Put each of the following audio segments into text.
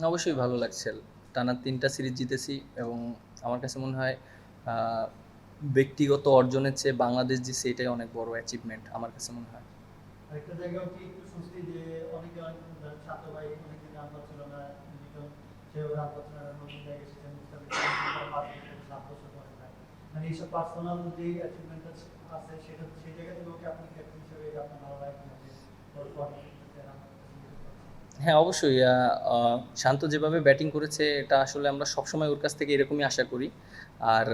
অবশ্যই ভালো লাগছে। টানা ৩টা সিরিজ জিতেছি এবং আমার কাছে মনে হয় আ ব্যক্তিগত অর্জনের চেয়ে বাংলাদেশ জিতছে এটাই অনেক বড় অ্যাচিভমেন্ট আমার কাছে মনে হয়। আরেকটা জায়গাও কি একটু স্বস্তি যে অনেকে অনেক ধরেন ছাত্র ভাই অনেকদিন রান পাচ্ছিল না, লিটন সেও রান পাচ্ছে না, নতুন জায়গায় এসেছেন মুস্তাফিজ তারা 5 বছর 7 বছর পরে যায়। মানে এইসব পার্সোনাল যে অ্যাচিভমেন্ট আছে সেটা সেই জায়গা থেকে ওকে আপনি ক্যাপ্টেন হিসেবে আপনার ভালো লাগে কিনা যে ওর পারফরমেন্সে রান করতেছেন কিছু পাচ্ছেন? হ্যাঁ, অবশ্যই। শান্ত যেভাবে ব্যাটিং করেছে এটা আসলে আমরা সবসময় ওর কাছ থেকে এরকমই আশা করি। আর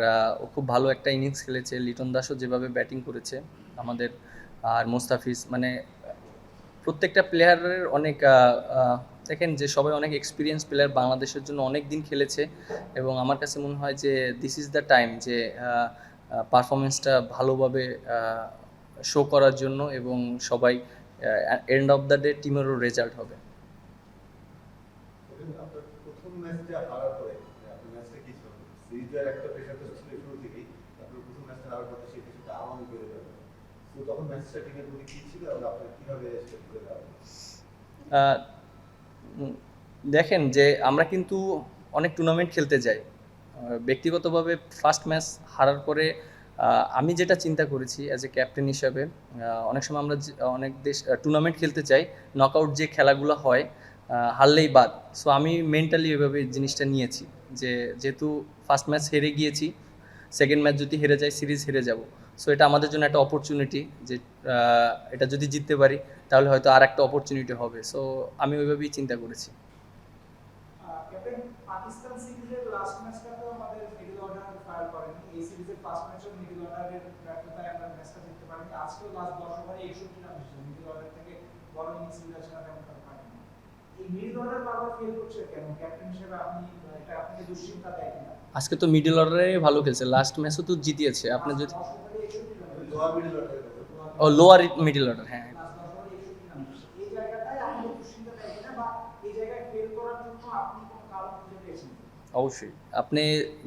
ও খুব ভালো একটা ইনিংস খেলেছে। লিটন দাসও যেভাবে ব্যাটিং করেছে আমাদের, আর মোস্তাফিজ মানে প্রত্যেকটা প্লেয়ারের অনেক দেখেন যে সবাই অনেক এক্সপিরিয়েন্স প্লেয়ার, বাংলাদেশের জন্য অনেক দিন খেলেছে এবং আমার কাছে মনে হয় যে দিস ইজ দ্য টাইম যে পারফরমেন্সটা ভালোভাবে শো করার জন্য এবং সবাই এন্ড অফ দ্য ডে টিমেরও রেজাল্ট হবে। আপনার প্রথম ম্যাচটা হারার পরে আপনার ম্যাচটা কি ছিল? সিরিজের একটা প্রেশার তো ছিল শুরু থেকেই। আপনার প্রথম ম্যাচটা হারার পরে সেই প্রেশারটা আরো অনেক বেড়ে যাবে। তো তখন ম্যাচটা টিমের প্রতি কি ছিল এবং আপনি কিভাবে সেট করে দেওয়া? আহ, উম, দেখেন যে আমরা কিন্তু অনেক টুর্নামেন্ট খেলতে যাই। ব্যক্তিগতভাবে ফার্স্ট ম্যাচ হারার পরে আমি যেটা চিন্তা করেছি অ্যাজ এ ক্যাপ্টেন হিসাবে, অনেক সময় আমরা অনেক দেশ টুর্নামেন্ট খেলতে চাই, নকআউট যে খেলাগুলো হয় হারলেই বাদ। সো আমি মেন্টালি এভাবে জিনিসটা নিয়েছি যে যেহেতু ফার্স্ট ম্যাচ হেরে গিয়েছি, সেকেন্ড ম্যাচ যদি হেরে যাই সিরিজ হেরে যাব। সো এটা আমাদের জন্য একটা অপরচুনিটি যে এটা যদি জিততে পারি তাহলে হয়তো আর একটা অপরচুনিটি হবে। সো আমি ওইভাবেই চিন্তা করেছি। ক্যাপ্টেন, পাকিস্তান সিরিজের লাস্ট ম্যাচটা তো আমাদের মিডল অর্ডার ফায়ার করেনি, এই সিরিজের ফার্স্ট ম্যাচও মিডল অর্ডারের ব্যর্থতায় আমরা ম্যাচটা জিততে পারিনি। আজকেও লাস্ট 10 ওভারে 61 রান এসেছে, মিডল অর্ডার থেকে বড় ইনিংস লিডার ছাড়া তেমন কারো পারেনি। এই মিডল অর্ডার বারবার ফেল করছে কেন? ক্যাপ্টেন হিসেবে আপনি এটা আপনাকে দুশ্চিন্তা দেয় কিনা? আজকে তো মিডল অর্ডারে ভালো খেলছে, লাস্ট ম্যাচও তো জিতিয়েছে। আপনি লাস্ট যদি 10 ওভারে 61 রান আমি করেছে। লোয়ার মিডল অর্ডারের কথা বলছি। ও লোয়ার মিডল অর্ডার, হ্যাঁ। লাস্ট 10 ওভারে 61 রান করেছে, এই জায়গাটায় আপনাকে দুশ্চিন্তা দেয় কিনা, বা এই জায়গায় ফেল করার জন্য আপনি কোনো কারণ খুঁজে পেয়েছেন? অবশ্যই আপনি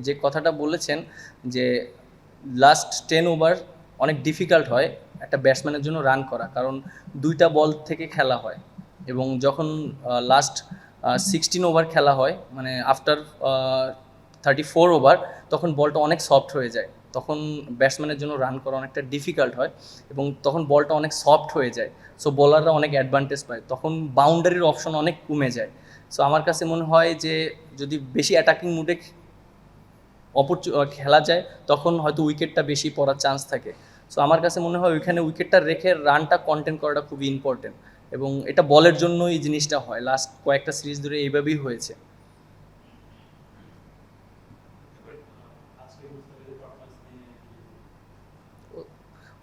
যে কথাটা বলেছেন যে লাস্ট 10 ওভার অনেক ডিফিকাল্ট হয় একটা ব্যাটসম্যানের জন্য রান করা, কারণ দুইটা বল থেকে খেলা হয় এবং যখন লাস্ট 16 ওভার খেলা হয় মানে আফটার 34 ওভার, তখন বলটা অনেক সফট হয়ে যায়, তখন ব্যাটসম্যানের জন্য রান করা অনেকটা ডিফিকাল্ট হয় এবং তখন বলটা অনেক সফট হয়ে যায়। সো বোলাররা অনেক অ্যাডভান্টেজ পায়, তখন বাউন্ডারির অপশন অনেক কমে যায়। সো আমার কাছে মনে হয় যে যদি বেশি অ্যাটাকিং মুডে খেলা যায় তখন হয়তো উইকেটটা বেশি পড়ার চান্স থাকে। সো আমার কাছে মনে হয় ওইখানে উইকেটটা রেখে রানটা কন্টেন্ট করাটা খুবই ইম্পর্টেন্ট এবং এটা বলের জন্য এই জিনিসটা হয়, লাস্ট কয়েকটা সিরিজ ধরে এইভাবেই হয়েছে।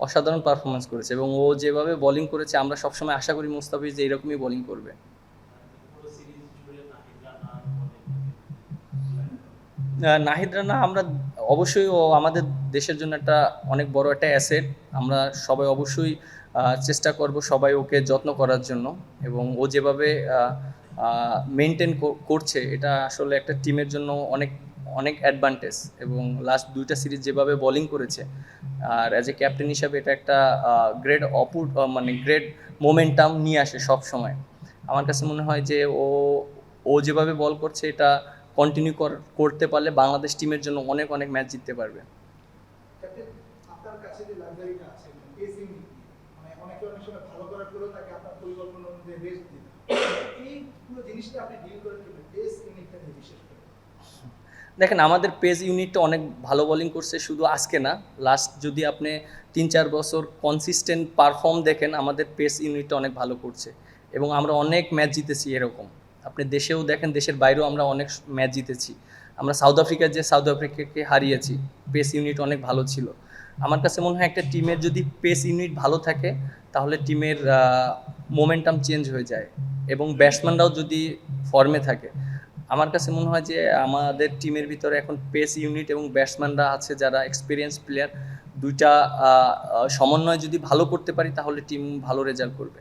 অসাধারণ পারফরমেন্স করেছে এবং ও যেভাবে বোলিং করেছে আমরা সবসময় আশা করি মুস্তাফিজ যে এরকমই বোলিং করবে। নাহিদ রানা আমরা অবশ্যই, ও আমাদের দেশের জন্য একটা অনেক বড় একটা অ্যাসেট। আমরা সবাই অবশ্যই চেষ্টা করব সবাই ওকে যত্ন করার জন্য এবং ও যেভাবে মেনটেন করছে এটা আসলে একটা টিমের জন্য অনেক অনেক অ্যাডভান্টেজ এবং লাস্ট দুইটা সিরিজ যেভাবে বোলিং করেছে, আর অ্যাজ এ ক্যাপ্টেন হিসাবে এটা একটা গ্রেট মানে গ্রেট মোমেন্টাম নিয়ে আসে সব সময়। আমার কাছে মনে হয় যে ও ও যেভাবে বল করছে এটা কন্টিনিউ করতে পারলে বাংলাদেশ টিমের জন্য অনেক অনেক ম্যাচ জিততে পারবে। ক্যাপ্টেন, আপনার কাছে যে লাক্সারিটা আছে পেসিং, মানে অনেকে অনেক সময় ভালো করার পরেও তাকে আপনার পরিকল্পনা অনুযায়ী রেস্ট দিতে হয়। এই পুরো জিনিসটা আপনি ডিল করেন কিভাবে পেস ইউনিটটা নিয়ে বিশেষ করে? দেখেন আমাদের পেস ইউনিটটা অনেক ভালো বোলিং করছে, শুধু আজকে না, লাস্ট যদি আপনি 3-4 বছর কনসিস্টেন্ট পারফর্ম দেখেন আমাদের পেস ইউনিটটা অনেক ভালো করছে এবং আমরা অনেক ম্যাচ জিতেছি এরকম। আপনি দেশেও দেখেন, দেশের বাইরেও আমরা অনেক ম্যাচ জিতেছি। আমরা সাউথ আফ্রিকার যে সাউথ আফ্রিকাকে হারিয়েছি, পেস ইউনিট অনেক ভালো ছিল। আমার কাছে মনে হয় একটা টিমের যদি পেস ইউনিট ভালো থাকে তাহলে টিমের মোমেন্টাম চেঞ্জ হয়ে যায় এবং ব্যাটসম্যানরাও যদি ফর্মে থাকে। আমার কাছে মনে হয় যে আমাদের টিমের ভিতরে এখন পেস ইউনিট এবং ব্যাটসম্যানরা আছে যারা এক্সপিরিয়েন্স প্লেয়ার, দুইটা সমন্বয় যদি ভালো করতে পারি তাহলে টিম ভালো রেজাল্ট করবে।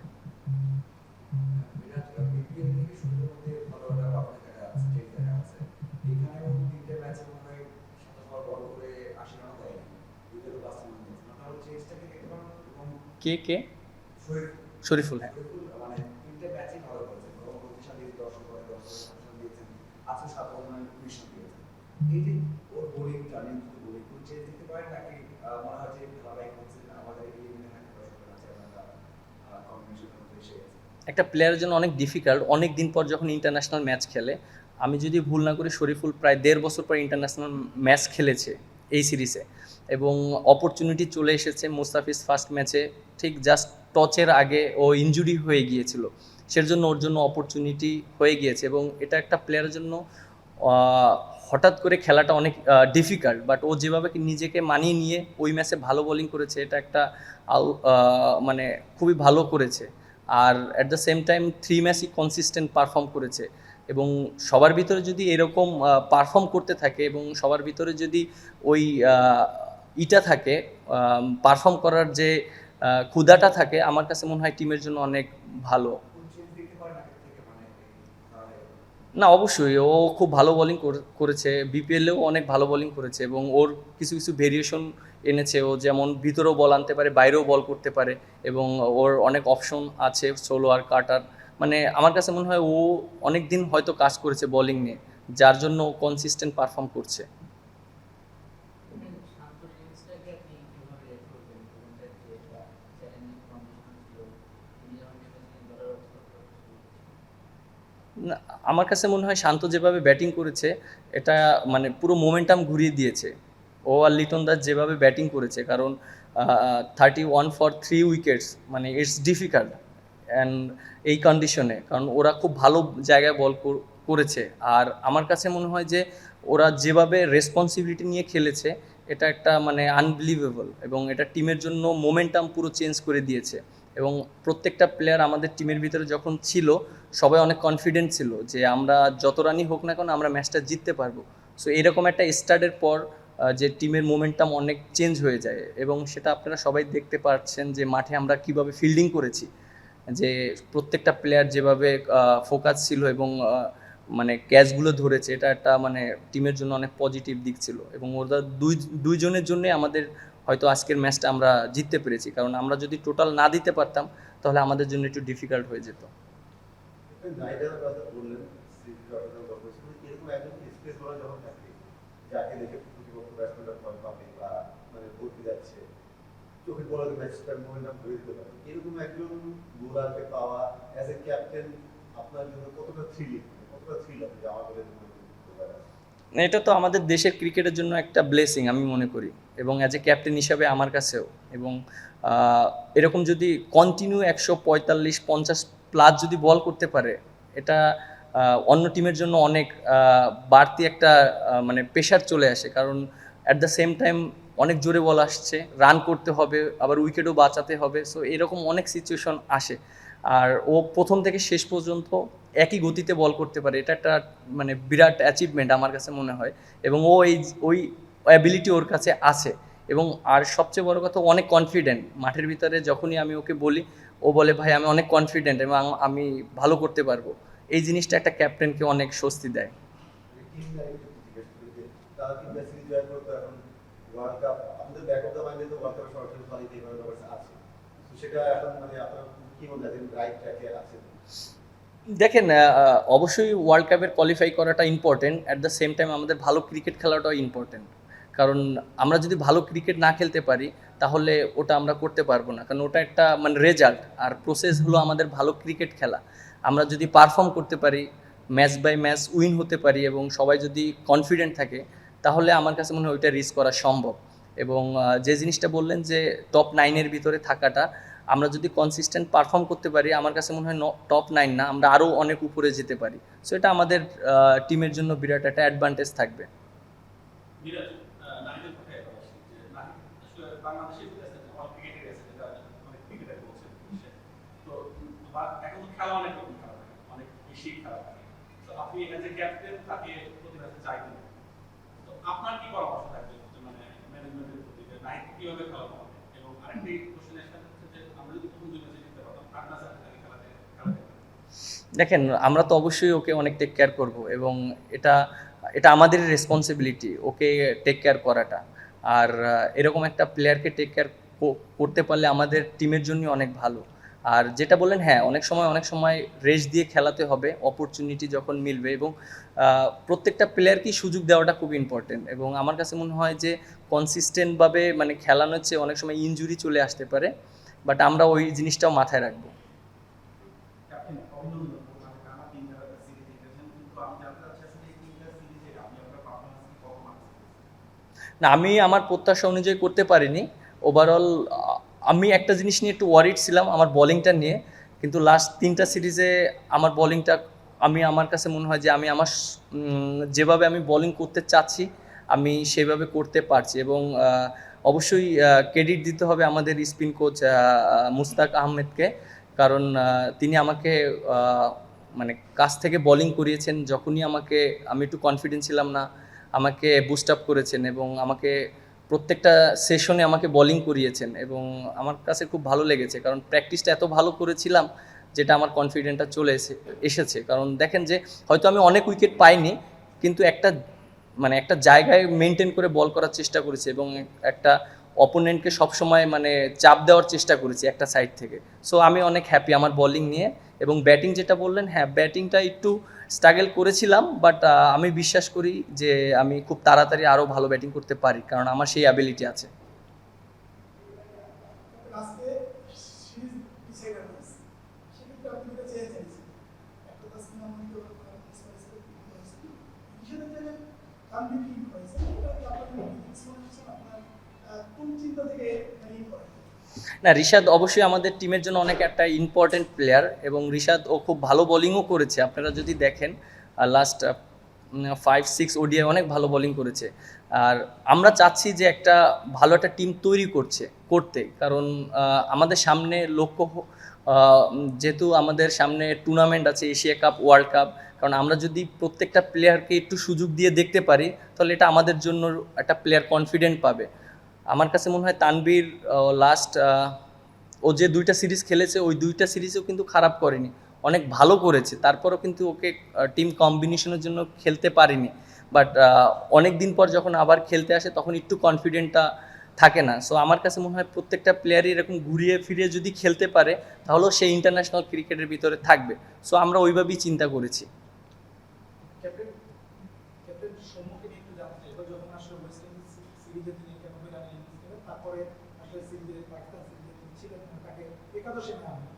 বিরাট বিপিএল থেকে শুরুর মধ্যে ভালো একটা পারফরম্যান্স দেখা যাচ্ছে, ঠিক দেখা যাচ্ছে। এখানেও 3টে ম্যাচে মনে হয় 27 বল করে 80 রানও দেয়নি, উইকেটও 5টা রান দিয়েছে। আপনারা চেঞ্জটাকে দেখতে পারেন এবং কে কে? শরীফ শরীফুল, হ্যাঁ। শরীফুল মানে 3টে ম্যাচই ভালো করেছে, এবং শক্তিশালী 10 ওভারে 10 রান দিয়েছেন, আজকে 7 ওভার মিশন দিয়েছে। এই যে ওর বোলিংটা নিয়ন্ত্রিত বোলিং কোন চেঞ্জ দিতে পারেন নাকি মনে হয় যে ধারাবাহিক হচ্ছে আমাদের এই ইভেন্টে থাকতে পারে আছে আমরা কম্বিনেশন করতে এসে গেছে। একটা প্লেয়ারের জন্য অনেক ডিফিকাল্ট, অনেক দিন পর যখন ইন্টারন্যাশনাল ম্যাচ খেলে। আমি যদি ভুল না করি শরীফুল প্রায় 1.5 বছর পর ইন্টারন্যাশনাল ম্যাচ খেলেছে এই সিরিজে, এবং অপরচুনিটি চলে এসেছে। মুস্তাফিজ ফার্স্ট ম্যাচে ঠিক জাস্ট টচের আগে ও ইনজুরি হয়ে গিয়েছিল, সেজন্য ওর জন্য অপরচুনিটি হয়ে গিয়েছে, এবং এটা একটা প্লেয়ারের জন্য হঠাৎ করে খেলাটা অনেক ডিফিকাল্ট। বাট ও যেভাবে নিজেকে মানিয়ে নিয়ে ওই ম্যাচে ভালো বোলিং করেছে, এটা একটা মানে খুবই ভালো করেছে। আর অ্যাট দ্য সেম টাইম 3 ম্যাচই কনসিস্টেন্ট পারফর্ম করেছে, এবং সবার ভিতরে যদি এরকম পারফর্ম করতে থাকে এবং সবার ভিতরে যদি ওই ইটা থাকে, পারফর্ম করার যে ক্ষুধাটা থাকে, আমার কাছে মনে হয় টিমের জন্য অনেক ভালো। কোন চেঞ্জ দিতে পারেন আগে থেকে মানে এই ধারাবাহিক না, অবশ্যই ও খুব ভালো বোলিং করেছে, বিপিএলেও অনেক ভালো বোলিং করেছে, এবং ওর কিছু কিছু ভেরিয়েশন এনেছে। ও যেমন ভিতরেও বল আনতে পারে, বাইরেও বল করতে পারে, এবং ওর অনেক অপশন আছে, সোলো আর কাটার। মানে আমার কাছে মনে হয় ও অনেক দিন হয়তো কাজ করেছে বোলিং নিয়ে, যার জন্য ও কনসিস্টেন্ট পারফর্ম করছে। শান্ত সিরিজটাকে আপনি কিভাবে রেট করবেন? ওখানটায় যে চ্যালেঞ্জিং কন্ডিশন ছিল, তিনি যখন নেমেছিলেন দলের অবস্থা না, আমার কাছে মনে হয় শান্ত যেভাবে ব্যাটিং করেছে, এটা মানে পুরো মোমেন্টাম ঘুরিয়ে দিয়েছে। ও আর লিটন দাস যেভাবে ব্যাটিং করেছে, কারণ 31 ফর 3 উইকেটস, মানে ইটস ডিফিকাল্ট অ্যান্ড এই কন্ডিশনে, কারণ ওরা খুব ভালো জায়গায় বল করেছে। আর আমার কাছে মনে হয় যে ওরা যেভাবে রেসপন্সিবিলিটি নিয়ে খেলেছে, এটা একটা মানে আনবিলিভেবল, এবং এটা টিমের জন্য মোমেন্টাম পুরো চেঞ্জ করে দিয়েছে। এবং প্রত্যেকটা প্লেয়ার আমাদের টিমের ভিতরে যখন ছিল, সবাই অনেক কনফিডেন্ট ছিল যে আমরা যত রানই হোক না কেন আমরা ম্যাচটা জিততে পারবো। সো এরকম একটা স্টার্টের পর যে টিমের মোমেন্টাম অনেক চেঞ্জ হয়ে যায়, এবং সেটা আপনারা সবাই দেখতে পাচ্ছেন যে মাঠে আমরা কিভাবে ফিল্ডিং করেছি, যে প্রত্যেকটা প্লেয়ার যেভাবে ফোকাস ছিল এবং মানে ক্যাচগুলো ধরেছে, এটা একটা মানে টিমের জন্য অনেক পজিটিভ দিক ছিল। এবং ওরা দুইজনের জন্যে আমাদের হয়তো আজকের ম্যাচটা আমরা জিততে পেরেছি, কারণ আমরা যদি টোটাল না দিতে পারতাম তাহলে আমাদের জন্য একটু ডিফিকাল্ট হয়ে যেত। রাইডার কথা বললেন, সিরিজ অসাধারণ গল্প ছিল। এরকম একজন স্পেস বলার যখন থাকে, যাকে দেখে প্রতিপক্ষ ব্যাটসম্যানরা ভয় পাবে বা মানে বলতে যাচ্ছে, চোখে বলাতে ম্যাচটার মোমেন্টাম ধরে দিতে পারে, এরকম একজন বোলারকে পাওয়া অ্যাজ এ ক্যাপ্টেন আপনার জন্য কতটা থ্রিলিং, কতটা থ্রিল হবে যে আমার দলের জন্য বোলার আছে? এটা তো আমাদের দেশের ক্রিকেটের জন্য একটা ব্লেসিং আমি মনে করি, এবং অ্যাজ এ ক্যাপ্টেন হিসাবে আমার কাছেও। এবং এরকম যদি কন্টিনিউ 145-50 প্লাস যদি বল করতে পারে, এটা অন্য টিমের জন্য অনেক বাড়তি একটা মানে প্রেশার চলে আসে, কারণ অ্যাট দ্য সেম টাইম অনেক জোরে বল আসছে, রান করতে হবে, আবার উইকেটও বাঁচাতে হবে। সো এরকম অনেক সিচুয়েশন আসে, আর ও প্রথম থেকে শেষ পর্যন্ত একই গতিতে বল করতে পারে, এটা একটা মানে বিরাট অ্যাচিভমেন্ট আমার কাছে মনে হয়। এবং ও ওই অ্যাবিলিটি ওর কাছে আছে, এবং আর সবচেয়ে বড় কথা অনেক কনফিডেন্ট মাঠের ভিতরে। যখনই আমি ওকে বলি, ও বলে ভাই আমি অনেক কনফিডেন্ট এবং আমি ভালো করতে পারবো। এই জিনিসটা একটা ক্যাপ্টেনকে অনেক স্বস্তি দেয়। টিম লাইফে জিজ্ঞেস করি যে তারা তিনটা সিরিজ জয় করতো, এখন ওয়ার্ল্ড কাপ আমাদের ব্যাক অফ দ্য মাইন্ডে তো ওয়ার্ল্ড কাপের সরাসরি কোয়ালিটি এভাবে ব্যাপারটা আছে, তো সেটা এখন মানে আপনার কি মনে হয় রাইট ট্র্যাকে আছে? দেখেন, অবশ্যই ওয়ার্ল্ড কাপের কোয়ালিফাই করাটা important, at the same time আমাদের ভালো ক্রিকেট খেলাটাও ইম্পর্টেন্ট। কারণ আমরা যদি ভালো ক্রিকেট না খেলতে পারি, তাহলে ওটা আমরা করতে পারবো না, কারণ ওটা একটা মানে রেজাল্ট, আর প্রসেস হলো আমাদের ভালো ক্রিকেট খেলা। আমরা যদি পারফর্ম করতে পারি, ম্যাচ বাই ম্যাচ উইন হতে পারি, এবং সবাই যদি কনফিডেন্ট থাকে, তাহলে আমার কাছে মনে হয় ওইটা রিস্ক করা সম্ভব। এবং যে জিনিসটা বললেন যে টপ 9-এর ভিতরে থাকাটা, আমরা যদি কনসিস্টেন্ট পারফর্ম করতে পারি, আমার কাছে মনে হয় টপ 9 না, আমরা আরও অনেক উপরে যেতে পারি। সো এটা আমাদের টিমের জন্য বিরাট একটা অ্যাডভান্টেজ থাকবে। মিরাজ, নাহিদের কথায় এবার আসি যে নাহিদ আসলে বাংলাদেশের ক্রিকেটের আছে, যেটা অনেক ক্রিকেটার বলছেন বিশ্বে। তো এখন তো খেলা অনেক রকম খেলা থাকে, অনেক বেশি খেলা থাকে। তো আপনি এজ এ ক্যাপ্টেন তাকে প্রতি ম্যাচে চাইতেন, তো আপনার কি পরামর্শ থাকবে মানে ম্যানেজমেন্টের প্রতি যে নাহিদ কিভাবে খেলা হবে? এবং আরেকটি কোশ্চেন হচ্ছে যে আমরা যদি প্রথম 2 ম্যাচে জিততে পারতাম, আপনার সাথে তাকে খেলাতে। দেখেন, আমরা তো অবশ্যই ওকে অনেক টেক কেয়ার করব, এবং এটা এটা আমাদের রেসপন্সিবিলিটি ওকে টেক কেয়ার করাটা। আর এরকম একটা প্লেয়ারকে টেক কেয়ার করতে পারলে আমাদের টিমের জন্য অনেক ভালো। আর যেটা বললেন, হ্যাঁ, অনেক সময় রেস্ট দিয়ে খেলাতে হবে অপরচুনিটি যখন মিলবে, এবং প্রত্যেকটা প্লেয়ারকেই সুযোগ দেওয়াটা খুব ইম্পর্টেন্ট। এবং আমার কাছে মনে হয় যে কনসিস্টেন্টভাবে মানে খেলানোর চেয়ে অনেক সময় ইনজুরি চলে আসতে পারে, বাট আমরা ওই জিনিসটাও মাথায় রাখবো। ক্যাপ্টেন অভিনন্দন, মানে টানা 3টা সিরিজ জিতেছেন, কিন্তু আমি জানতে চাচ্ছি আসলে এই 3টা সিরিজে আপনি আপনার পারফরম্যান্স কখন আসছে? না, আমি আমার প্রত্যাশা অনুযায়ী করতে পারিনি ওভারঅল। আমি একটা জিনিস নিয়ে একটু ওয়ারিড ছিলাম, আমার বোলিংটা নিয়ে। কিন্তু লাস্ট 3টা সিরিজে আমার বোলিংটা, আমার কাছে মনে হয় যে আমি যেভাবে আমি বোলিং করতে চাচ্ছি আমি সেভাবে করতে পারছি। এবং অবশ্যই ক্রেডিট দিতে হবে আমাদের স্পিন কোচ মুস্তাক আহমেদকে, কারণ তিনি আমাকে মানে কাছ থেকে বোলিং করিয়েছেন। যখনই আমি একটু কনফিডেন্ট ছিলাম না, আমাকে বুস্ট আপ করেছেন এবং আমাকে প্রত্যেকটা সেশনে আমাকে বোলিং করিয়েছেন, এবং আমার কাছে খুব ভালো লেগেছে, কারণ প্র্যাকটিসটা এত ভালো করেছিলাম যেটা আমার কনফিডেন্টটা এসেছে। কারণ দেখেন যে হয়তো আমি অনেক উইকেট পাইনি, কিন্তু একটা জায়গায় মেনটেন করে বল করার চেষ্টা করেছি, এবং একটা অপোনেন্টকে সবসময় মানে চাপ দেওয়ার চেষ্টা করেছি একটা সাইড থেকে। সো আমি অনেক হ্যাপি আমার বোলিং নিয়ে। এবং ব্যাটিং যেটা বললেন, হ্যাঁ, ব্যাটিংটা একটু স্ট্রাগল করেছিলাম, বাট আমি বিশ্বাস করি যে আমি খুব তাড়াতাড়ি আরও ভালো ব্যাটিং করতে পারি, কারণ আমার সেই অ্যাবিলিটি আছে। আজকে সিরিজ ডিসাইডার হয়েছে, সেক্ষেত্রে আপনি যেটা চেয়েছেন একটা তাসকিন আহমেদ হিসেবে যে তানভীর হিট হয়েছে, এটা কি আপনার আপনার কোন চিন্তা থেকে হিট করে? না, রিশাদ অবশ্যই আমাদের টিমের জন্য অনেক একটা ইম্পর্টেন্ট প্লেয়ার, এবং রিশাদ ও খুব ভালো বোলিংও করেছে। আপনারা যদি দেখেন লাস্ট 5-6 ওডিআই অনেক ভালো বোলিং করেছে। আর আমরা চাচ্ছি যে ভালো একটা টিম তৈরি করতে, কারণ আমাদের সামনে যেহেতু আমাদের সামনে টুর্নামেন্ট আছে, এশিয়া কাপ, ওয়ার্ল্ড কাপ। কারণ আমরা যদি প্রত্যেকটা প্লেয়ারকে একটু সুযোগ দিয়ে দেখতে পারি, তাহলে এটা আমাদের জন্য একটা প্লেয়ার কনফিডেন্ট পাবে। আমার কাছে মনে হয় তানভীর ও যে 2টা সিরিজ খেলেছে, ওই 2টা সিরিজেও কিন্তু খারাপ করেনি, অনেক ভালো করেছে। তারপরও কিন্তু ওকে টিম কম্বিনেশনের জন্য খেলতে পারিনি, বাট অনেক দিন পর যখন আবার খেলতে আসে তখন একটু কনফিডেন্টটা থাকে না। সো আমার কাছে মনে হয় প্রত্যেকটা প্লেয়ারই এরকম ঘুরিয়ে ফিরিয়ে যদি খেলতে পারে, তাহলেও সে ইন্টারন্যাশনাল ক্রিকেটের ভিতরে থাকবে। সো আমরা ওইভাবেই চিন্তা করেছি। ক্যাপ্টেন সম্মুখে নিয়ে একটু জানতে চাই, যখন আসলে ওয়েস্ট ইন্ডিজ সিরিজে তিনি 91 রানে ইনিংস খেলেন, তারপরে আসলে সিরিজে পাকিস্তান সিরিজে তিনি ছিলেন না, তাকে একাদশে নেওয়া হয়।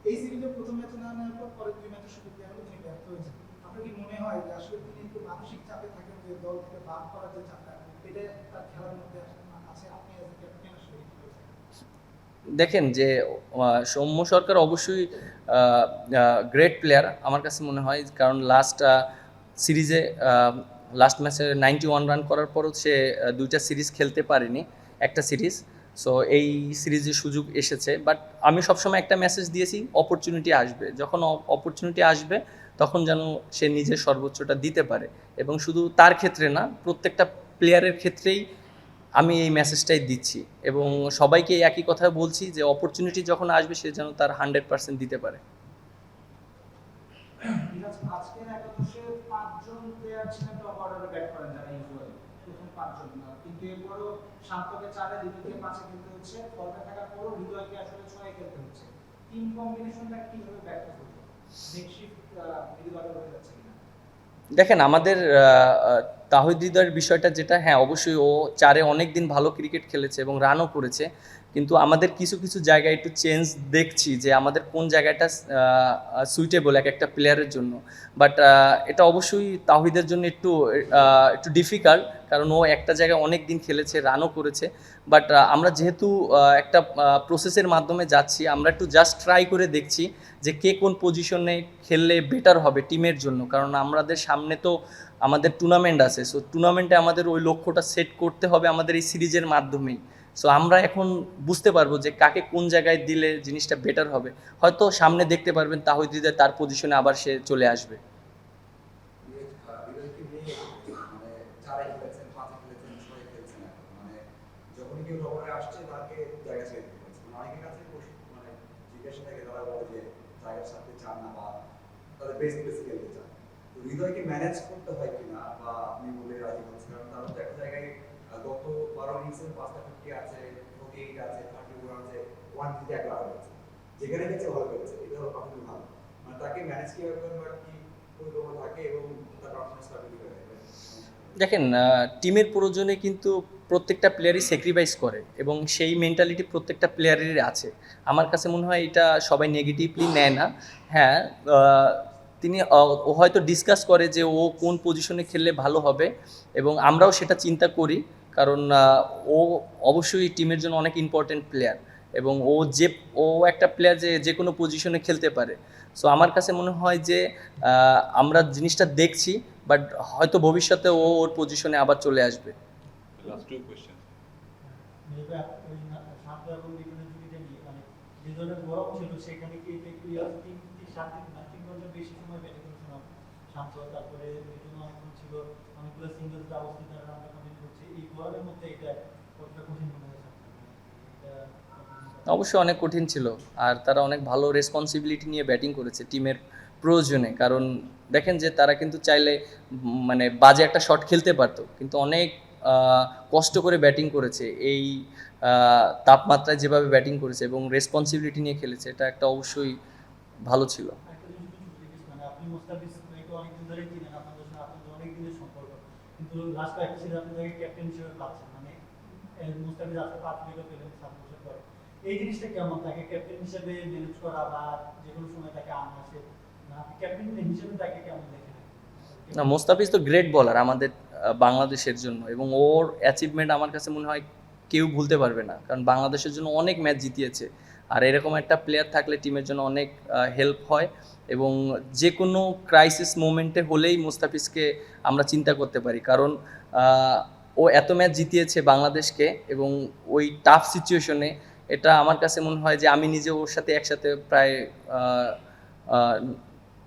এই সিরিজে প্রথম ম্যাচে না নেওয়ার পর পরের 2 ম্যাচে সুযোগ দেওয়া হলে তিনি ব্যর্থ হয়েছেন। আপনার কি মনে হয় যে আসলে তিনি একটু মানসিক চাপে থাকেন, যে দল থেকে বাদ করার যে চাপটা, এটা তার খেলার মধ্যে আছে? আপনি অ্যাজ এ ক্যাপ্টেন আসলে কি বলছেন? দেখেন যে সৌম্য সরকার অবশ্যই গ্রেট প্লেয়ার আমার কাছে মনে হয়, কারণ সিরিজে লাস্ট ম্যাচে 91 রান করার পরও সে 2টা সিরিজ খেলতে পারেনি, একটা সিরিজ। সো এই সিরিজে সুযোগ এসেছে, বাট আমি সবসময় একটা মেসেজ দিয়েছি, অপরচুনিটি আসবে। যখন অপরচুনিটি আসবে তখন যেন সে নিজের সর্বোচ্চটা দিতে পারে। এবং শুধু তার ক্ষেত্রে না, প্রত্যেকটা প্লেয়ারের ক্ষেত্রেই আমি এই মেসেজটাই দিচ্ছি, এবং সবাইকে একই কথা বলছি যে অপরচুনিটি যখন আসবে সে যেন তার 100% দিতে পারে। আজকের একাদশে 5 জন প্লেয়ার ছিলেন টপ অর্ডারে ব্যাট করেন, যারা ইউজুয়ালি প্রথম 5 জন। কিন্তু এরপরও শান্তকে 4-এ, হৃদয়কে 5-এ খেলতে হচ্ছে, ফর্মে থাকার পরও হৃদয়কে আসলে 6-এ খেলতে হচ্ছে। টিম কম্বিনেশনটা কিভাবে ব্যাখ্যা করবে? মেকশিফট মিডল অর্ডার হয়ে যাচ্ছে কিনা? দেখেন, আমাদের তাহিদ হৃদয়ের বিষয়টা যেটা, হ্যাঁ, অবশ্যই ও 4-এ অনেক দিন ভালো ক্রিকেট খেলেছে এবং রানও করেছে, কিন্তু আমাদের কিছু কিছু জায়গায় একটু চেঞ্জ দেখছি যে আমাদের কোন জায়গাটা সুইটেবল একটা প্লেয়ারের জন্য। বাট এটা অবশ্যই তাহিদের জন্য একটু ডিফিকাল্ট, কারণ ও একটা জায়গায় অনেক দিন খেলেছে, রানও করেছে। বাট আমরা যেহেতু একটা প্রসেসের মাধ্যমে যাচ্ছি, আমরা একটু জাস্ট ট্রাই করে দেখছি যে কে কোন পজিশনে খেললে বেটার হবে টিমের জন্য, কারণ আমাদের সামনে তো আমাদের টুর্নামেন্ট আছে। সো টুর্নামেন্টে আমাদের ওই লক্ষ্যটা সেট করতে হবে আমাদের এই সিরিজের মাধ্যমেই। সো আমরা এখন বুঝতে পারবো যে কাকে কোন জায়গায় দিলে জিনিসটা বেটার হবে। হয়তো সামনে দেখতে পারবেন তাহিদ হৃদয় তার পজিশনে আবার সে চলে আসবে। বিরোধীকে নিয়ে মানে 4-এ খেলেছেন, 5-এ খেলেছেন, 6-এ খেলছেন এখন। মানে যখনই কেউ রবারে আসছে তাকে জায়গা ছেড়ে দিতে হচ্ছে। মানে অনেকের কাছে মানে জিজ্ঞাসা থাকে, তারা বলে যে জায়গা ছাড়তে চান না বা তাদের বেস্ট প্লেসে খেলতে চান। তো হৃদয়কে ম্যানেজ করতে হয় কিনা, বা আপনি বলে রাজি হচ্ছেন? কারণ তারা তো একটা জায়গায় গত 12 ইনিংসের 5টা 50 আছে, 48 আছে, 31 আছে, 1 থেকে 1 রান আছে। যেখানে গেছে ভালো করেছে, এটা হলো পারফরমেন্স ভালো। মানে তাকে ম্যানেজ কিভাবে করবে বা কি পরিকল্পনা থাকে এবং তার পারফরমেন্স স্টাবিলিটি করে দেখেন টিমের প্রয়োজনে কিন্তু প্রত্যেকটা প্লেয়ারই স্যাক্রিফাইস করে এবং সেই মেন্টালিটি প্রত্যেকটা প্লেয়ারেরই আছে। আমার কাছে মনে হয় এটা সবাই নেগেটিভলি নেয় না। হ্যাঁ, তিনি ও হয়তো ডিসকাস করে যে ও কোন পজিশনে খেললে ভালো হবে এবং আমরাও সেটা চিন্তা করি, কারণ ও অবশ্যই টিমের জন্য অনেক ইম্পর্টেন্ট প্লেয়ার এবং ও একটা প্লেয়ার যে যে কোনো পজিশনে খেলতে পারে। সো আমার কাছে মনে হয় যে আমরা জিনিসটা দেখছি, বাট হয়তো ভবিষ্যতে ও ওর পজিশনে আবার চলে আসবে। Last two questions. যেটা ওই শান্ত এবং লিটনের জুটিটা নিয়ে মানে যে ধরনের গরম ছিল সেখানে কি এটা একটু তিন তিন সাত দিন মানে 3 ঘন্টা বেশি সময় ব্যাটিং করেছিলাম শান্ত, তারপরে লিটন অনেকক্ষণ ছিল, অনেকগুলো সিঙ্গেলস অবস্থিত তারা রানটা কন্টিনিউ করছে, এই গরমের মধ্যে এটা কতটা কঠিন মনে হয়েছে এটা? অবশ্যই অনেক কঠিন ছিল, আর তারা অনেক ভালো রেসপন্সিবিলিটি নিয়ে ব্যাটিং করেছে টিমের প্রয়োজনে। কারণ দেখেন যে তারা কিন্তু চাইলে মানে বাজে একটা শট খেলতে পারতো, কিন্তু অনেক কষ্ট করে ব্যাটিং করেছে। এই তাপমাত্রায় যেভাবে ব্যাটিং করেছে এবং রেসপন্সিবিলিটি নিয়ে খেলেছে, এটা একটা অবশ্যই ভালো ছিল। একটা জিনিস একটু জিজ্ঞেস মানে আপনি মোস্তাফিজ ভাইকে অনেকদিন ধরেই চিনেন, আপনাদের সঙ্গে আপনাদের অনেক দিনের সম্পর্ক, কিন্তু লাস্ট কয়েক সিজন আপনি তাকে ক্যাপ্টেন হিসেবে পাচ্ছেন, মানে মোস্তাফিজ আজকে 5 উইকেট পেলেন 7 বছর পরে, এই জিনিসটা কেমন তাকে ক্যাপ্টেন হিসেবে ম্যানেজ করা বা যে কোনো সময় তাকে আনা আসে, না আপনি ক্যাপ্টেন হিসেবে তাকে কেমন দেখেন? না, মোস্তাফিজ তো গ্রেট বলার আমাদের বাংলাদেশের জন্য, এবং ওর অ্যাচিভমেন্ট আমার কাছে মনে হয় কেউ ভুলতে পারবে না, কারণ বাংলাদেশের জন্য অনেক ম্যাচ জিতিয়েছে। আর এরকম একটা প্লেয়ার থাকলে টিমের জন্য অনেক হেল্প হয়, এবং যে কোনো ক্রাইসিস মোমেন্টে হলেই মোস্তাফিজকে আমরা চিন্তা করতে পারি, কারণ ও এত ম্যাচ জিতিয়েছে বাংলাদেশকে, এবং ওই টাফ সিচুয়েশনে এটা আমার কাছে মনে হয় যে আমি নিজে ওর সাথে একসাথে প্রায়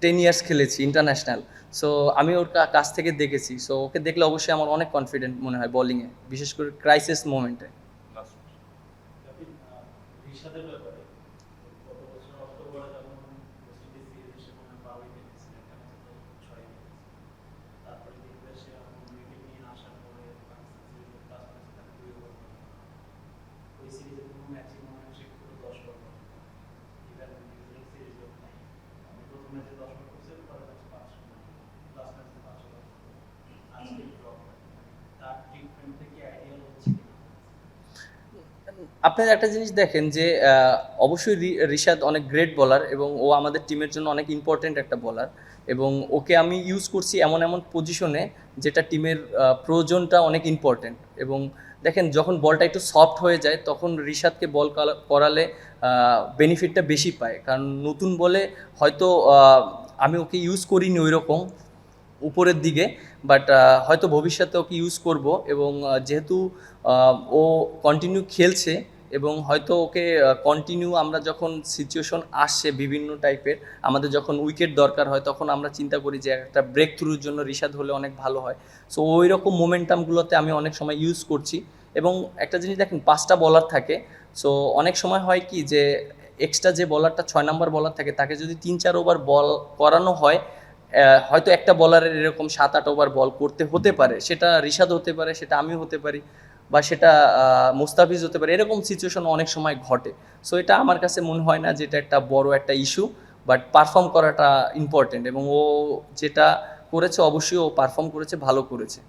10 ইয়ার্স খেলেছি ইন্টারন্যাশনাল। সো আমি ওর কাছ থেকে দেখেছি, সো ওকে দেখলে অবশ্যই আমার অনেক কনফিডেন্ট মনে হয় বোলিংয়ে, বিশেষ করে ক্রাইসিস মোমেন্টে। Last question. রিশাদের ব্যাপারে গত বছর অক্টোবরে যখন ওয়েস্ট ইন্ডিজ সিরিজে সে মনে হয় 12 উইকেট নিয়েছিল, একটা ম্যাচে তো 6 উইকেট নিয়েছিল, তারপরে দেখবে সে উইকেট নিয়ে আসার পরে পাকিস্তান সিরিজে প্লাস ম্যাচে তাকে 2 ওভার ওই সিরিজে কোনো ম্যাচে মনে হয় সে পুরো 10 ওভার করে, ইভেন নিউজিল্যান্ড সিরিজেও তাই, আমি প্রথম ম্যাচে 10 ওভার করছে, পরের ম্যাচে 5 লাস্ট ম্যাচে 5 ওভার, আজকে ড্রপ তার ট্রিটমেন্ট থেকে আইডিয়াল হচ্ছে কিনা? আপনারা একটা জিনিস দেখেন যে অবশ্যই রিশাদ অনেক গ্রেট বলার, এবং ও আমাদের টিমের জন্য অনেক ইম্পর্টেন্ট একটা বলার, এবং ওকে আমি ইউজ করছি এমন এমন পজিশনে যেটা টিমের প্রয়োজনটা অনেক ইম্পর্টেন্ট। এবং দেখেন যখন বলটা একটু সফট হয়ে যায় তখন রিশাদকে বল করালে বেনিফিটটা বেশি পায়, কারণ নতুন বলে হয়তো আমি ওকে ইউজ করিনি ওই রকম উপরের দিকে, বাট হয়তো ভবিষ্যতে ওকে ইউজ করব, এবং যেহেতু ও কন্টিনিউ খেলছে এবং হয়তো ওকে কন্টিনিউ আমরা যখন সিচুয়েশন আসছে বিভিন্ন টাইপের, আমাদের যখন উইকেট দরকার হয় তখন আমরা চিন্তা করি যে একটা ব্রেক থ্রুর জন্য রিশাদ হলে অনেক ভালো হয়। সো ওই রকম মোমেন্টামগুলোতে আমি অনেক সময় ইউজ করছি। এবং একটা জিনিস দেখেন 5টা বলার থাকে, সো অনেক সময় হয় কি যে এক্সট্রা যে বলারটা 6 নাম্বার বলার থাকে তাকে যদি 3-4 ওভার বল করানো হয়, হয়তো একটা বলারের এরকম 7-8 ওভার বল করতে হতে পারে, সেটা রিশাদ হতে পারে, সেটা আমিও হতে পারি, বা সেটা মুস্তাফিজ হতে পারে, এরকম সিচুয়েশন অনেক সময় ঘটে। সো এটা আমার কাছে মনে হয় না যে এটা একটা বড় একটা ইস্যু, বাট পারফর্ম করাটা ইম্পর্টেন্ট, এবং ও যেটা করেছে অবশ্যই ও পারফর্ম করেছে, ভালো করেছে।